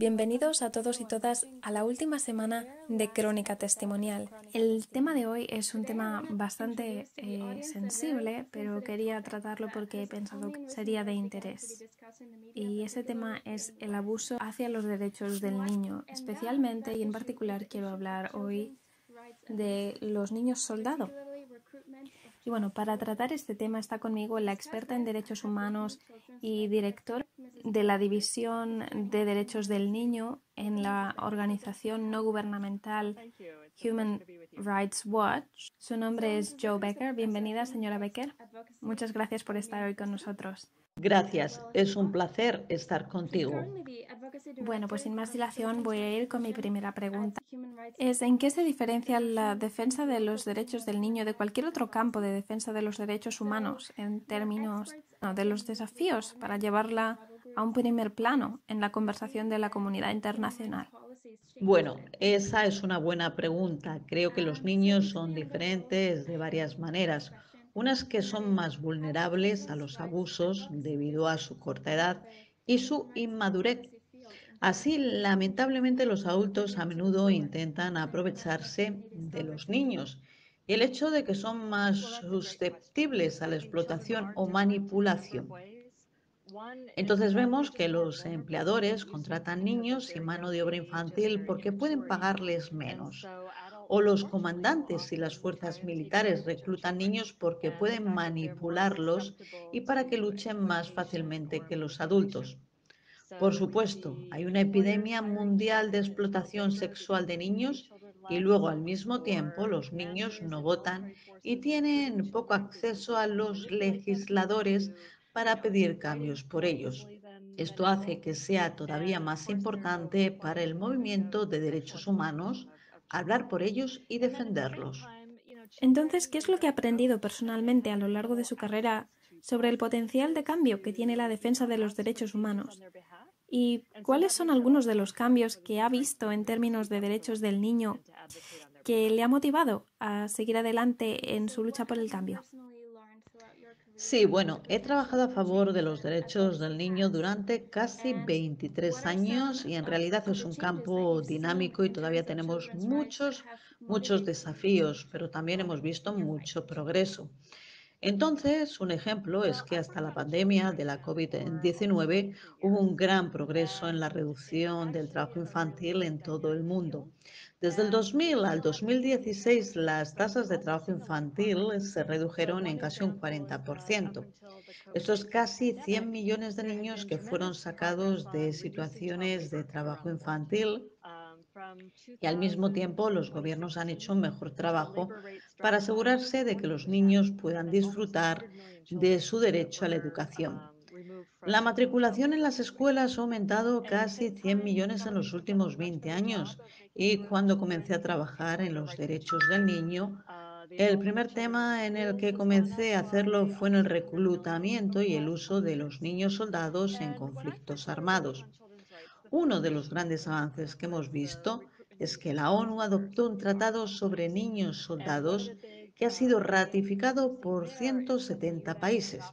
Bienvenidos a todos y todas a la última semana de Crónica Testimonial. El tema de hoy es un tema bastante sensible, pero quería tratarlo porque he pensado que sería de interés. Y ese tema es el abuso hacia los derechos del niño. Especialmente y en particular quiero hablar hoy de los niños soldado. Y bueno, para tratar este tema está conmigo la experta en derechos humanos y directora de la División de Derechos del Niño en la organización no gubernamental Human Rights Watch. Su nombre es Jo Becker. Bienvenida, señora Becker. Muchas gracias por estar hoy con nosotros. Gracias, es un placer estar contigo. Bueno, pues sin más dilación voy a ir con mi primera pregunta. ¿En qué se diferencia la defensa de los derechos del niño de cualquier otro campo de defensa de los derechos humanos en términos de los desafíos para llevarla a un primer plano en la conversación de la comunidad internacional? Bueno, esa es una buena pregunta. Creo que los niños son diferentes de varias maneras. Unas que son más vulnerables a los abusos debido a su corta edad y su inmadurez. Así, lamentablemente, los adultos a menudo intentan aprovecharse de los niños. Y el hecho de que son más susceptibles a la explotación o manipulación. Entonces vemos que los empleadores contratan niños y mano de obra infantil porque pueden pagarles menos. O los comandantes y las fuerzas militares reclutan niños porque pueden manipularlos y para que luchen más fácilmente que los adultos. Por supuesto, hay una epidemia mundial de explotación sexual de niños y luego al mismo tiempo los niños no votan y tienen poco acceso a los legisladores para pedir cambios por ellos. Esto hace que sea todavía más importante para el movimiento de derechos humanos hablar por ellos y defenderlos. Entonces, ¿qué es lo que ha aprendido personalmente a lo largo de su carrera sobre el potencial de cambio que tiene la defensa de los derechos humanos? ¿Y cuáles son algunos de los cambios que ha visto en términos de derechos del niño que le ha motivado a seguir adelante en su lucha por el cambio? Sí, bueno, he trabajado a favor de los derechos del niño durante casi 23 años y en realidad es un campo dinámico y todavía tenemos muchos desafíos, pero también hemos visto mucho progreso. Entonces, un ejemplo es que hasta la pandemia de la COVID-19 hubo un gran progreso en la reducción del trabajo infantil en todo el mundo. Desde el 2000 al 2016, las tasas de trabajo infantil se redujeron en casi un 40%. Esto es casi 100 millones de niños que fueron sacados de situaciones de trabajo infantil y al mismo tiempo los gobiernos han hecho un mejor trabajo para asegurarse de que los niños puedan disfrutar de su derecho a la educación. La matriculación en las escuelas ha aumentado casi 100 millones en los últimos 20 años y cuando comencé a trabajar en los derechos del niño, el primer tema en el que comencé a hacerlo fue en el reclutamiento y el uso de los niños soldados en conflictos armados. Uno de los grandes avances que hemos visto es que la ONU adoptó un tratado sobre niños soldados que ha sido ratificado por 170 países.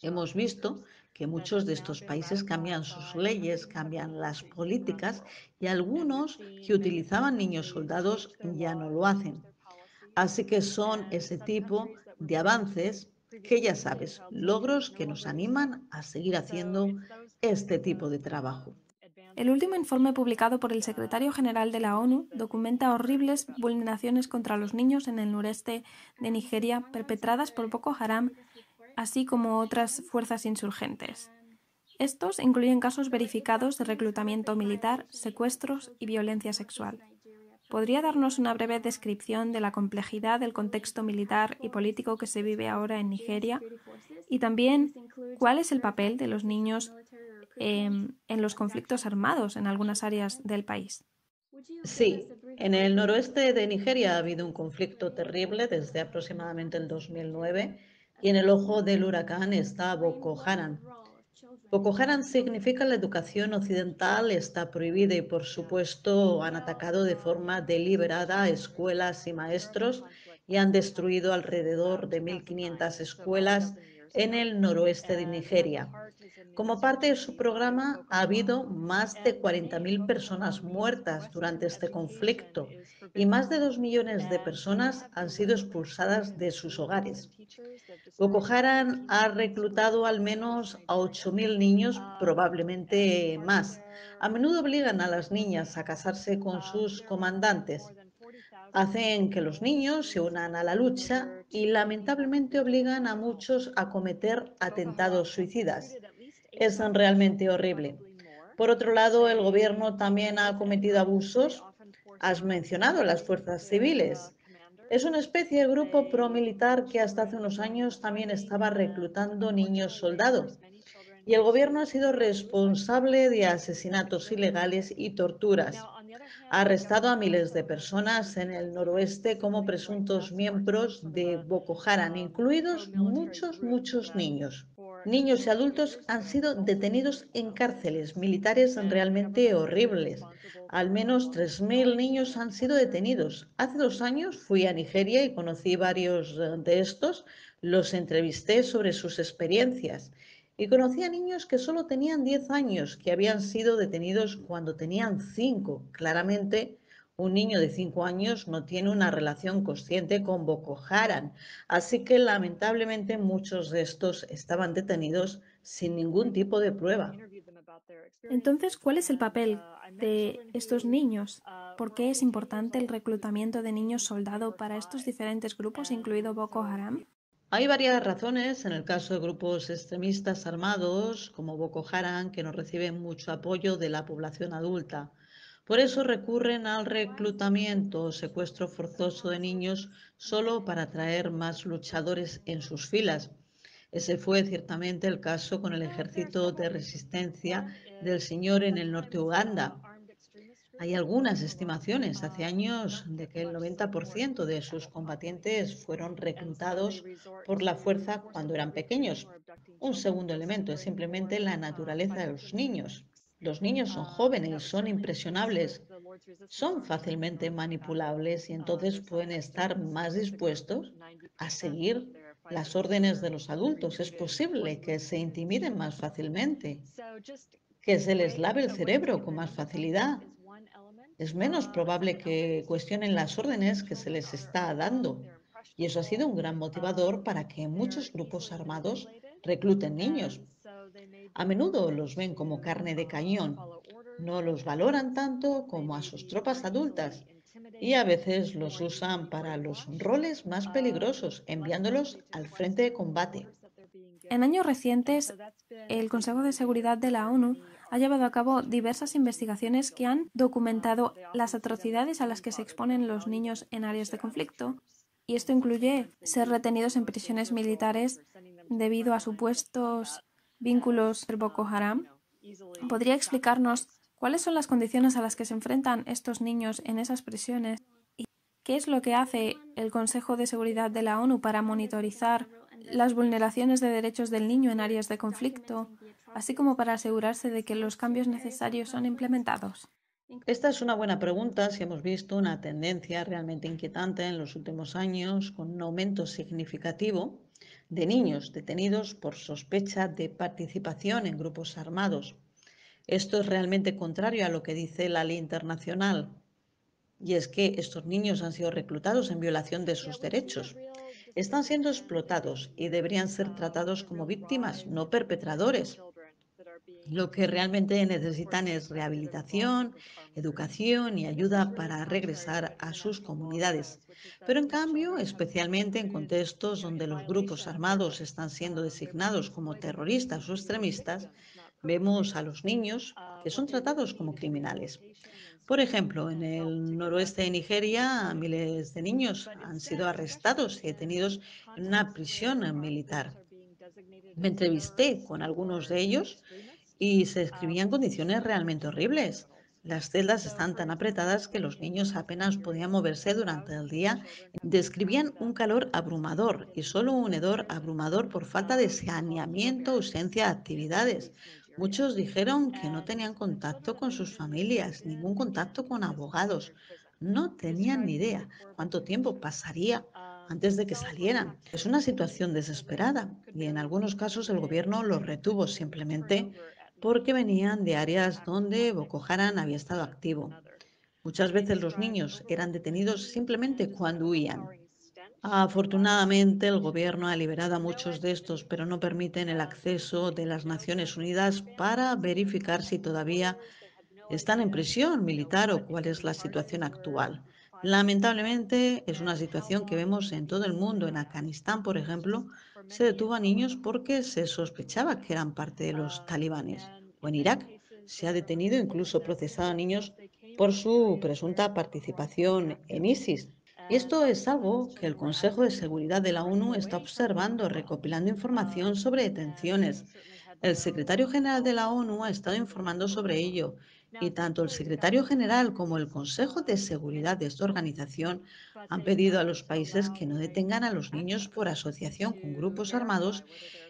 Hemos visto que muchos de estos países cambian sus leyes, cambian las políticas y algunos que utilizaban niños soldados ya no lo hacen. Así que son ese tipo de avances que ya sabes, logros que nos animan a seguir haciendo este tipo de trabajo. El último informe publicado por el secretario general de la ONU documenta horribles vulneraciones contra los niños en el noreste de Nigeria perpetradas por Boko Haram, así como otras fuerzas insurgentes. Estos incluyen casos verificados de reclutamiento militar, secuestros y violencia sexual. ¿Podría darnos una breve descripción de la complejidad del contexto militar y político que se vive ahora en Nigeria? Y también, ¿cuál es el papel de los niños en los conflictos armados en algunas áreas del país? Sí, en el noroeste de Nigeria ha habido un conflicto terrible desde aproximadamente el 2009 y en el ojo del huracán está Boko Haram. Boko Haram significa la educación occidental está prohibida y, por supuesto, han atacado de forma deliberada escuelas y maestros y han destruido alrededor de 1.500 escuelas en el noroeste de Nigeria. Como parte de su programa, ha habido más de 40.000 personas muertas durante este conflicto y más de 2 millones de personas han sido expulsadas de sus hogares. Boko Haram ha reclutado al menos a 8.000 niños, probablemente más. A menudo obligan a las niñas a casarse con sus comandantes. Hacen que los niños se unan a la lucha y lamentablemente obligan a muchos a cometer atentados suicidas. Es realmente horrible. Por otro lado, el gobierno también ha cometido abusos. Has mencionado las fuerzas civiles. Es una especie de grupo promilitar que hasta hace unos años también estaba reclutando niños soldados. Y el gobierno ha sido responsable de asesinatos ilegales y torturas. Ha arrestado a miles de personas en el noroeste como presuntos miembros de Boko Haram, incluidos muchos niños. Niños y adultos han sido detenidos en cárceles militares realmente horribles. Al menos 3.000 niños han sido detenidos. Hace 2 años fui a Nigeria y conocí varios de estos. Los entrevisté sobre sus experiencias. Y conocí a niños que solo tenían 10 años, que habían sido detenidos cuando tenían 5. Claramente, un niño de 5 años no tiene una relación consciente con Boko Haram. Así que lamentablemente muchos de estos estaban detenidos sin ningún tipo de prueba. Entonces, ¿cuál es el papel de estos niños? ¿Por qué es importante el reclutamiento de niños soldado para estos diferentes grupos, incluido Boko Haram? Hay varias razones en el caso de grupos extremistas armados como Boko Haram que no reciben mucho apoyo de la población adulta. Por eso recurren al reclutamiento o secuestro forzoso de niños solo para atraer más luchadores en sus filas. Ese fue ciertamente el caso con el ejército de resistencia del Señor en el norte de Uganda. Hay algunas estimaciones hace años de que el 90% de sus combatientes fueron reclutados por la fuerza cuando eran pequeños. Un segundo elemento es simplemente la naturaleza de los niños. Los niños son jóvenes, son impresionables, son fácilmente manipulables y entonces pueden estar más dispuestos a seguir las órdenes de los adultos. Es posible que se intimiden más fácilmente, que se les lave el cerebro con más facilidad. Es menos probable que cuestionen las órdenes que se les está dando. Y eso ha sido un gran motivador para que muchos grupos armados recluten niños. A menudo los ven como carne de cañón. No los valoran tanto como a sus tropas adultas y a veces los usan para los roles más peligrosos, enviándolos al frente de combate. En años recientes, el Consejo de Seguridad de la ONU ha llevado a cabo diversas investigaciones que han documentado las atrocidades a las que se exponen los niños en áreas de conflicto, y esto incluye ser retenidos en prisiones militares debido a supuestos vínculos con Boko Haram. ¿Podría explicarnos cuáles son las condiciones a las que se enfrentan estos niños en esas prisiones? ¿Qué es lo que hace el Consejo de Seguridad de la ONU para monitorizar las vulneraciones de derechos del niño en áreas de conflicto, así como para asegurarse de que los cambios necesarios son implementados? Esta es una buena pregunta si hemos visto una tendencia realmente inquietante en los últimos años con un aumento significativo de niños detenidos por sospecha de participación en grupos armados. Esto es realmente contrario a lo que dice la ley internacional, y es que estos niños han sido reclutados en violación de sus derechos. Están siendo explotados y deberían ser tratados como víctimas, no perpetradores. Lo que realmente necesitan es rehabilitación, educación y ayuda para regresar a sus comunidades. Pero en cambio, especialmente en contextos donde los grupos armados están siendo designados como terroristas o extremistas, vemos a los niños que son tratados como criminales. Por ejemplo, en el noroeste de Nigeria, miles de niños han sido arrestados y detenidos en una prisión militar. Me entrevisté con algunos de ellos y se describían condiciones realmente horribles. Las celdas están tan apretadas que los niños apenas podían moverse durante el día. Describían un calor abrumador y solo un hedor abrumador por falta de saneamiento, ausencia de actividades. Muchos dijeron que no tenían contacto con sus familias, ningún contacto con abogados. No tenían ni idea cuánto tiempo pasaría antes de que salieran. Es una situación desesperada y en algunos casos el gobierno los retuvo simplemente porque venían de áreas donde Boko Haram había estado activo. Muchas veces los niños eran detenidos simplemente cuando huían. Afortunadamente, el gobierno ha liberado a muchos de estos, pero no permiten el acceso de las Naciones Unidas para verificar si todavía están en prisión militar o cuál es la situación actual. Lamentablemente, es una situación que vemos en todo el mundo. En Afganistán, por ejemplo, se detuvo a niños porque se sospechaba que eran parte de los talibanes. O en Irak, se ha detenido e incluso procesado a niños por su presunta participación en ISIS. Y esto es algo que el Consejo de Seguridad de la ONU está observando, recopilando información sobre detenciones. El secretario general de la ONU ha estado informando sobre ello y tanto el secretario general como el Consejo de Seguridad de esta organización han pedido a los países que no detengan a los niños por asociación con grupos armados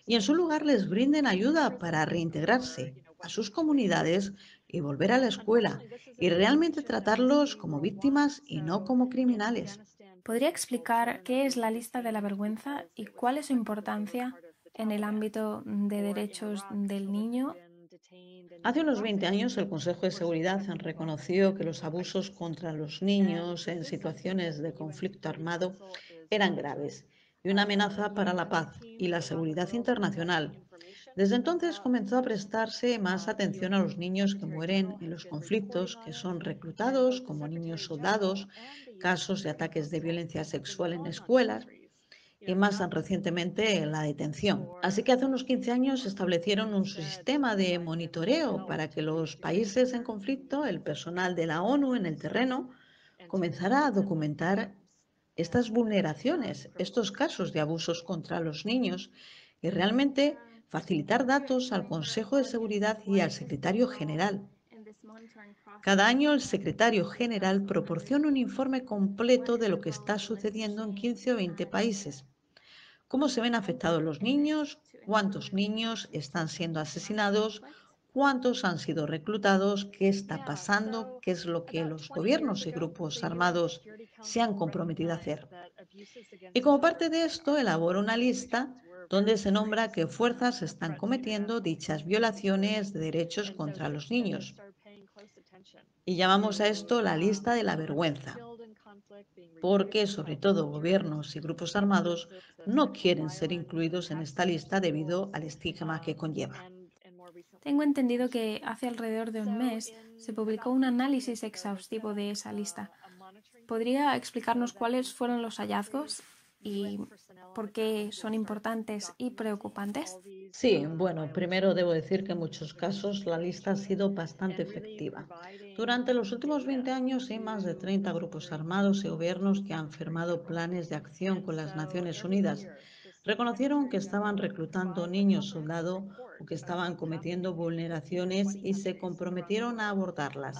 y en su lugar les brinden ayuda para reintegrarse a sus comunidades y volver a la escuela y realmente tratarlos como víctimas y no como criminales. ¿Podría explicar qué es la lista de la vergüenza y cuál es su importancia en el ámbito de derechos del niño? Hace unos 20 años, el Consejo de Seguridad reconoció que los abusos contra los niños en situaciones de conflicto armado eran graves y una amenaza para la paz y la seguridad internacional. Desde entonces comenzó a prestarse más atención a los niños que mueren en los conflictos, que son reclutados como niños soldados, casos de ataques de violencia sexual en escuelas y más recientemente la detención. Así que hace unos 15 años establecieron un sistema de monitoreo para que los países en conflicto, el personal de la ONU en el terreno, comenzara a documentar estas vulneraciones, estos casos de abusos contra los niños y realmente facilitar datos al Consejo de Seguridad y al secretario general. Cada año el secretario general proporciona un informe completo de lo que está sucediendo en 15 o 20 países. ¿Cómo se ven afectados los niños? ¿Cuántos niños están siendo asesinados? ¿Cuántos han sido reclutados? ¿Qué está pasando? ¿Qué es lo que los gobiernos y grupos armados se han comprometido a hacer? Y como parte de esto, elabora una lista donde se nombra qué fuerzas están cometiendo dichas violaciones de derechos contra los niños. Y llamamos a esto la lista de la vergüenza, porque sobre todo gobiernos y grupos armados no quieren ser incluidos en esta lista debido al estigma que conlleva. Tengo entendido que hace alrededor de un mes se publicó un análisis exhaustivo de esa lista. ¿Podría explicarnos cuáles fueron los hallazgos y por qué son importantes y preocupantes? Sí, bueno, primero debo decir que en muchos casos la lista ha sido bastante efectiva. Durante los últimos 20 años hay más de 30 grupos armados y gobiernos que han firmado planes de acción con las Naciones Unidas. Reconocieron que estaban reclutando niños soldado o que estaban cometiendo vulneraciones y se comprometieron a abordarlas.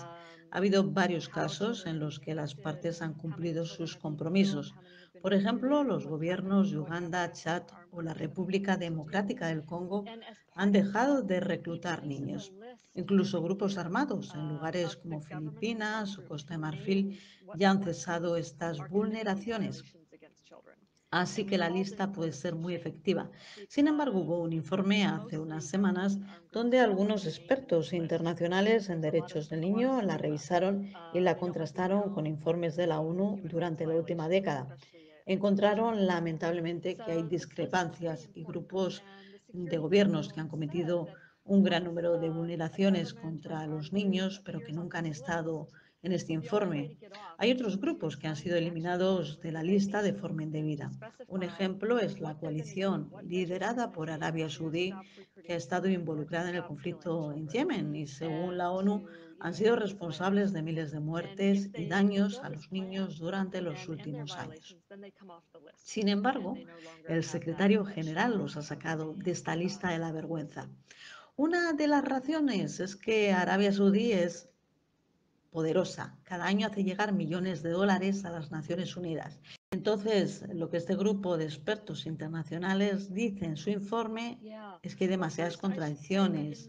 Ha habido varios casos en los que las partes han cumplido sus compromisos. Por ejemplo, los gobiernos de Uganda, Chad o la República Democrática del Congo han dejado de reclutar niños. Incluso grupos armados en lugares como Filipinas o Costa de Marfil ya han cesado estas vulneraciones. Así que la lista puede ser muy efectiva. Sin embargo, hubo un informe hace unas semanas donde algunos expertos internacionales en derechos del niño la revisaron y la contrastaron con informes de la ONU durante la última década. Encontraron lamentablemente que hay discrepancias y grupos de gobiernos que han cometido un gran número de vulneraciones contra los niños, pero que nunca han estado en este informe. Hay otros grupos que han sido eliminados de la lista de forma indebida. Un ejemplo es la coalición liderada por Arabia Saudí, que ha estado involucrada en el conflicto en Yemen y, según la ONU, han sido responsables de miles de muertes y daños a los niños durante los últimos años. Sin embargo, el secretario general los ha sacado de esta lista de la vergüenza. Una de las razones es que Arabia Saudí es poderosa. Cada año hace llegar millones de dólares a las Naciones Unidas. Entonces, lo que este grupo de expertos internacionales dice en su informe es que hay demasiadas contradicciones.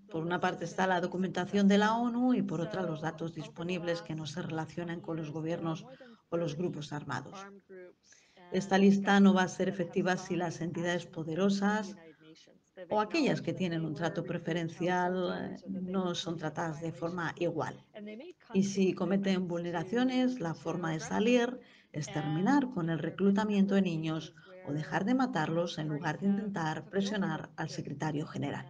Por una parte está la documentación de la ONU y por otra los datos disponibles que no se relacionan con los gobiernos o los grupos armados. Esta lista no va a ser efectiva si las entidades poderosas o aquellas que tienen un trato preferencial no son tratadas de forma igual. Y si cometen vulneraciones, la forma de salir es terminar con el reclutamiento de niños o dejar de matarlos en lugar de intentar presionar al secretario general.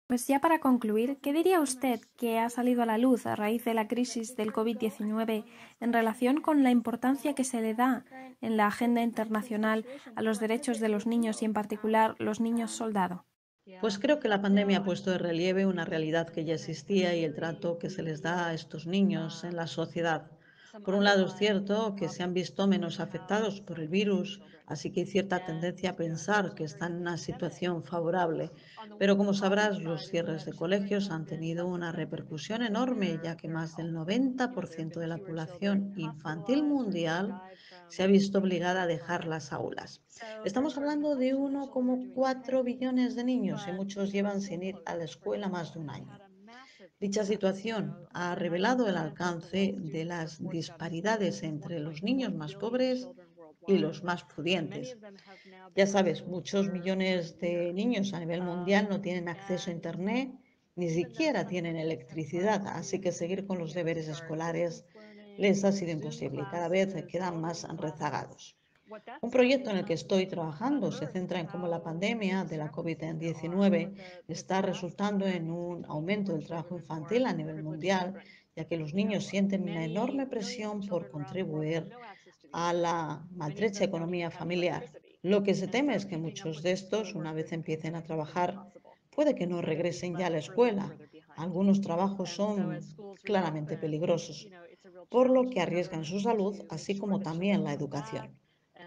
Pues ya para concluir, ¿qué diría usted que ha salido a la luz a raíz de la crisis del COVID-19 en relación con la importancia que se le da en la agenda internacional a los derechos de los niños y en particular los niños soldado? Pues creo que la pandemia ha puesto de relieve una realidad que ya existía y el trato que se les da a estos niños en la sociedad. Por un lado, es cierto que se han visto menos afectados por el virus, así que hay cierta tendencia a pensar que están en una situación favorable. Pero como sabrás, los cierres de colegios han tenido una repercusión enorme, ya que más del 90% de la población infantil mundial se ha visto obligada a dejar las aulas. Estamos hablando de 1,4 billones de niños y muchos llevan sin ir a la escuela más de un año. Dicha situación ha revelado el alcance de las disparidades entre los niños más pobres y los más pudientes. Ya sabes, muchos millones de niños a nivel mundial no tienen acceso a Internet, ni siquiera tienen electricidad, así que seguir con los deberes escolares les ha sido imposible y cada vez quedan más rezagados. Un proyecto en el que estoy trabajando se centra en cómo la pandemia de la COVID-19 está resultando en un aumento del trabajo infantil a nivel mundial, ya que los niños sienten una enorme presión por contribuir a la maltrecha economía familiar. Lo que se teme es que muchos de estos, una vez empiecen a trabajar, puede que no regresen ya a la escuela. Algunos trabajos son claramente peligrosos, por lo que arriesgan su salud, así como también la educación.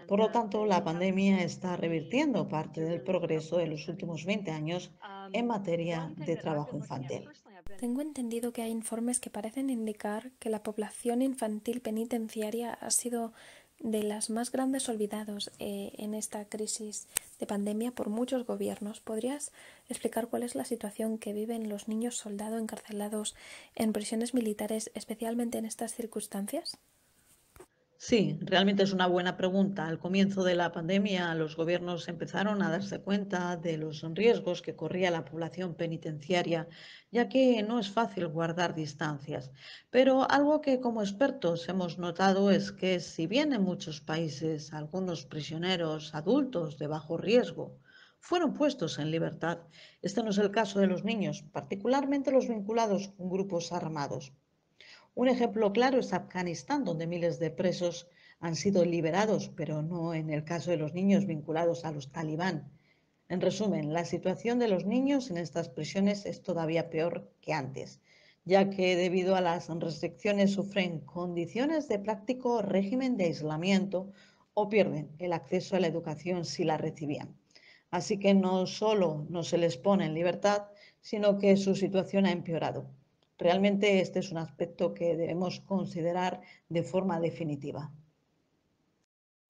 Por lo tanto, la pandemia está revirtiendo parte del progreso de los últimos 20 años en materia de trabajo infantil. Tengo entendido que hay informes que parecen indicar que la población infantil penitenciaria ha sido de las más grandes olvidados en esta crisis de pandemia por muchos gobiernos. ¿Podrías explicar cuál es la situación que viven los niños soldado encarcelados en prisiones militares, especialmente en estas circunstancias? Sí, realmente es una buena pregunta. Al comienzo de la pandemia, los gobiernos empezaron a darse cuenta de los riesgos que corría la población penitenciaria, ya que no es fácil guardar distancias. Pero algo que como expertos hemos notado es que si bien en muchos países algunos prisioneros adultos de bajo riesgo fueron puestos en libertad, este no es el caso de los niños, particularmente los vinculados con grupos armados. Un ejemplo claro es Afganistán, donde miles de presos han sido liberados, pero no en el caso de los niños vinculados a los talibán. En resumen, la situación de los niños en estas prisiones es todavía peor que antes, ya que debido a las restricciones sufren condiciones de práctico régimen de aislamiento o pierden el acceso a la educación si la recibían. Así que no solo no se les pone en libertad, sino que su situación ha empeorado. Realmente este es un aspecto que debemos considerar de forma definitiva.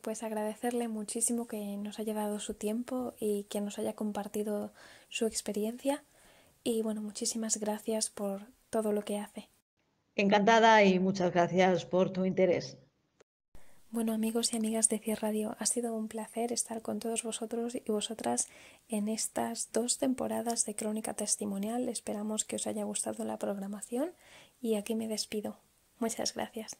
Pues agradecerle muchísimo que nos haya dado su tiempo y que nos haya compartido su experiencia. Y bueno, muchísimas gracias por todo lo que hace. Encantada y muchas gracias por tu interés. Bueno, amigos y amigas de CIE Radio, ha sido un placer estar con todos vosotros y vosotras en estas 2 temporadas de Crónica Testimonial. Esperamos que os haya gustado la programación y aquí me despido. Muchas gracias.